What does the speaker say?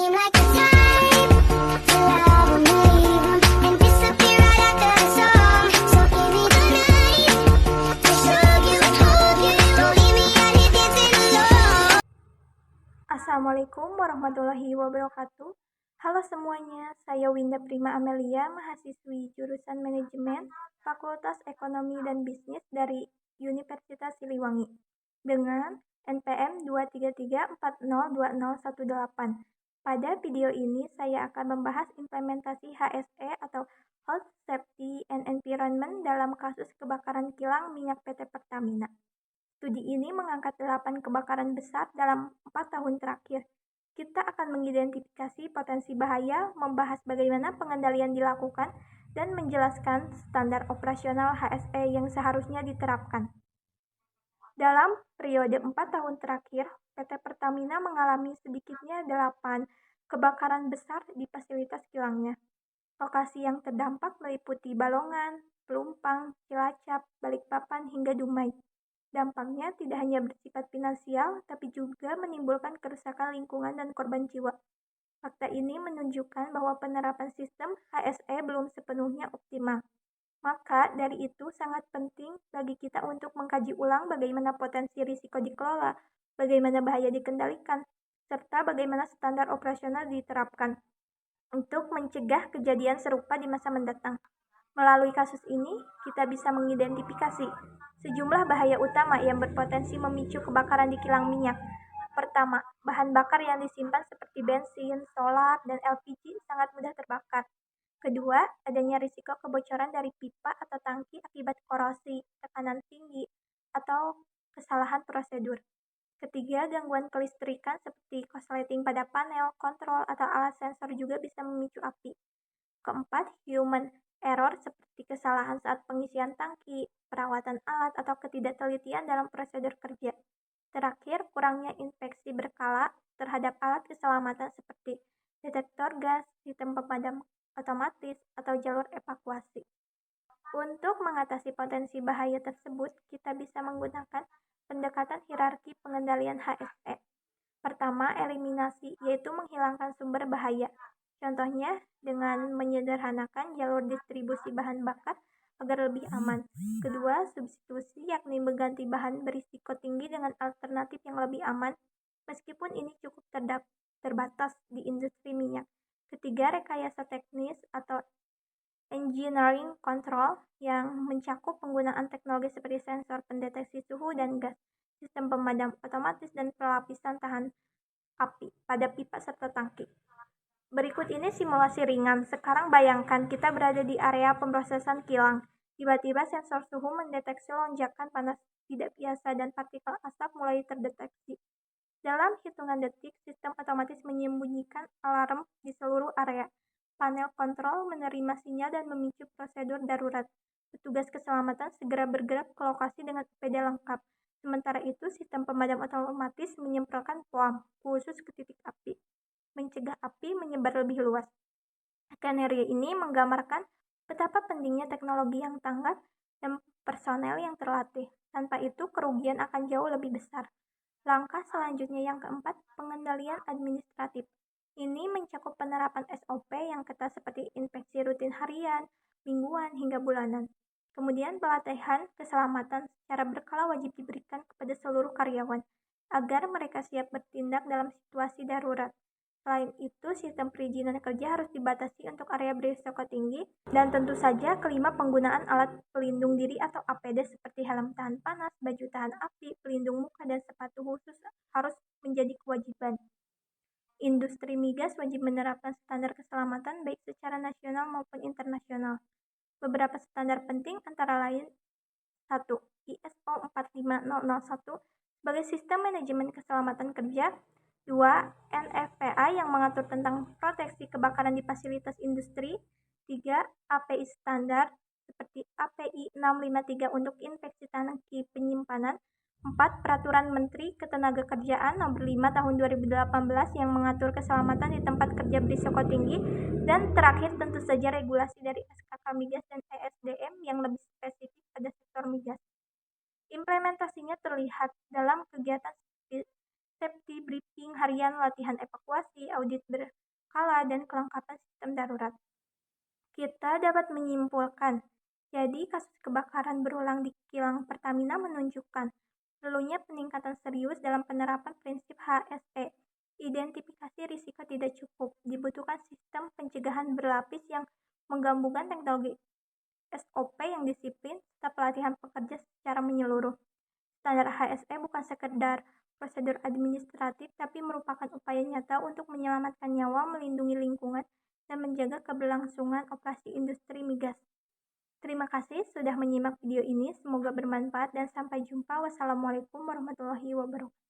seem like the type to love 'em, leave 'em, and disappear right after the song. So give me the night to show you, hold you. Don't leave me out here dancing alone. Assalamualaikum warahmatullahi wabarakatuh. Halo semuanya, saya Winda Prima Amelia, mahasiswi jurusan Manajemen Fakultas Ekonomi dan Bisnis dari Universitas Siliwangi dengan NPM 233402018. Pada video ini saya akan membahas implementasi HSE atau Health, Safety, and Environment dalam kasus kebakaran kilang minyak PT Pertamina. Studi ini mengangkat 8 kebakaran besar dalam 4 tahun terakhir. Kita akan mengidentifikasi potensi bahaya, membahas bagaimana pengendalian dilakukan, dan menjelaskan standar operasional HSE yang seharusnya diterapkan. Dalam periode 4 tahun terakhir, PT Pertamina mengalami sedikitnya 8 kebakaran besar di fasilitas kilangnya. Lokasi yang terdampak meliputi Balongan, Pelumpang, Cilacap, Balikpapan, hingga Dumai. Dampaknya tidak hanya bersifat finansial, tapi juga menimbulkan kerusakan lingkungan dan korban jiwa. Fakta ini menunjukkan bahwa penerapan sistem HSE belum sepenuhnya optimal. Maka dari itu sangat penting bagi kita untuk mengkaji ulang bagaimana potensi risiko dikelola, bagaimana bahaya dikendalikan, serta bagaimana standar operasional diterapkan untuk mencegah kejadian serupa di masa mendatang. Melalui kasus ini, kita bisa mengidentifikasi sejumlah bahaya utama yang berpotensi memicu kebakaran di kilang minyak. Pertama, bahan bakar yang disimpan seperti bensin, solar, dan LPG sangat mudah terbakar. Kedua, adanya risiko kebocoran dari pipa atau tangki akibat korosi, tekanan tinggi, atau kesalahan prosedur. Ketiga, gangguan kelistrikan seperti korsleting pada panel, kontrol, atau alat sensor juga bisa memicu api. Keempat, human error seperti kesalahan saat pengisian tangki, perawatan alat, atau ketidaktelitian dalam prosedur kerja. Terakhir, kurangnya inspeksi berkala terhadap alat keselamatan seperti detektor gas, sistem pemadam otomatis, atau jalur evakuasi. Untuk mengatasi potensi bahaya tersebut, kita bisa menggunakan pendekatan hierarki pengendalian HSE. Pertama, eliminasi, yaitu menghilangkan sumber bahaya. Contohnya, dengan menyederhanakan jalur distribusi bahan bakar agar lebih aman. Kedua, substitusi, yakni mengganti bahan berisiko tinggi dengan alternatif yang lebih aman, meskipun ini cukup terbatas di industri minyak. Ketiga, rekayasa teknis atau engineering control yang mencakup penggunaan teknologi seperti sensor pendeteksi suhu dan gas, sistem pemadam otomatis, dan pelapisan tahan api pada pipa serta tangki. Berikut ini simulasi ringan. Sekarang bayangkan kita berada di area pemrosesan kilang. Tiba-tiba sensor suhu mendeteksi lonjakan panas tidak biasa dan partikel asap mulai terdeteksi. Dalam hitungan detik, sistem otomatis menyembunyikan alarm di seluruh area. Panel kontrol menerima sinyal dan memicu prosedur darurat. Petugas keselamatan segera bergerak ke lokasi dengan APD lengkap. Sementara itu, sistem pemadam otomatis menyemprotkan foam khusus ke titik api, mencegah api menyebar lebih luas. Skenario ini menggambarkan betapa pentingnya teknologi yang tanggap dan personel yang terlatih. Tanpa itu, kerugian akan jauh lebih besar. Langkah selanjutnya yang keempat, pengendalian administratif. Ini mencakup penerapan SOP yang ketat seperti inspeksi rutin harian, mingguan, hingga bulanan. Kemudian pelatihan keselamatan secara berkala wajib diberikan kepada seluruh karyawan agar mereka siap bertindak dalam situasi darurat. Selain itu, sistem perizinan kerja harus dibatasi untuk area berisiko tinggi, dan tentu saja kelima, penggunaan alat pelindung diri atau APD seperti helm tahan panas, baju tahan api, pelindung muka, dan sepatu khusus harus menjadi kewajiban. Industri migas wajib menerapkan standar keselamatan baik secara nasional maupun internasional. Beberapa standar penting antara lain 1. ISO 45001 sebagai sistem manajemen keselamatan kerja. 2. NFPA yang mengatur tentang proteksi kebakaran di fasilitas industri. 3. API standar seperti API 653 untuk inspeksi tangki penyimpanan. 4. Peraturan Menteri Ketenagakerjaan Nomor 5 Tahun 2018 yang mengatur keselamatan di tempat kerja berisiko tinggi. Dan terakhir tentu saja regulasi dari SKK Migas dan ESDM yang lebih spesifik pada sektor migas. Implementasinya terlihat dalam kegiatan safety briefing harian, latihan evakuasi, audit berkala, dan kelengkapan sistem darurat. Kita dapat menyimpulkan, jadi kasus kebakaran berulang di kilang Pertamina menunjukkan perlunya peningkatan serius dalam penerapan prinsip HSE. Identifikasi risiko tidak cukup, dibutuhkan sistem pencegahan berlapis yang menggabungkan teknologi SOP yang disiplin serta pelatihan pekerja secara menyeluruh. Standar HSE bukan sekedar prosedur administratif, tapi merupakan upaya nyata untuk menyelamatkan nyawa, melindungi lingkungan, dan menjaga keberlangsungan operasi industri migas. Terima kasih sudah menyimak video ini, semoga bermanfaat dan sampai jumpa. Wassalamualaikum warahmatullahi wabarakatuh.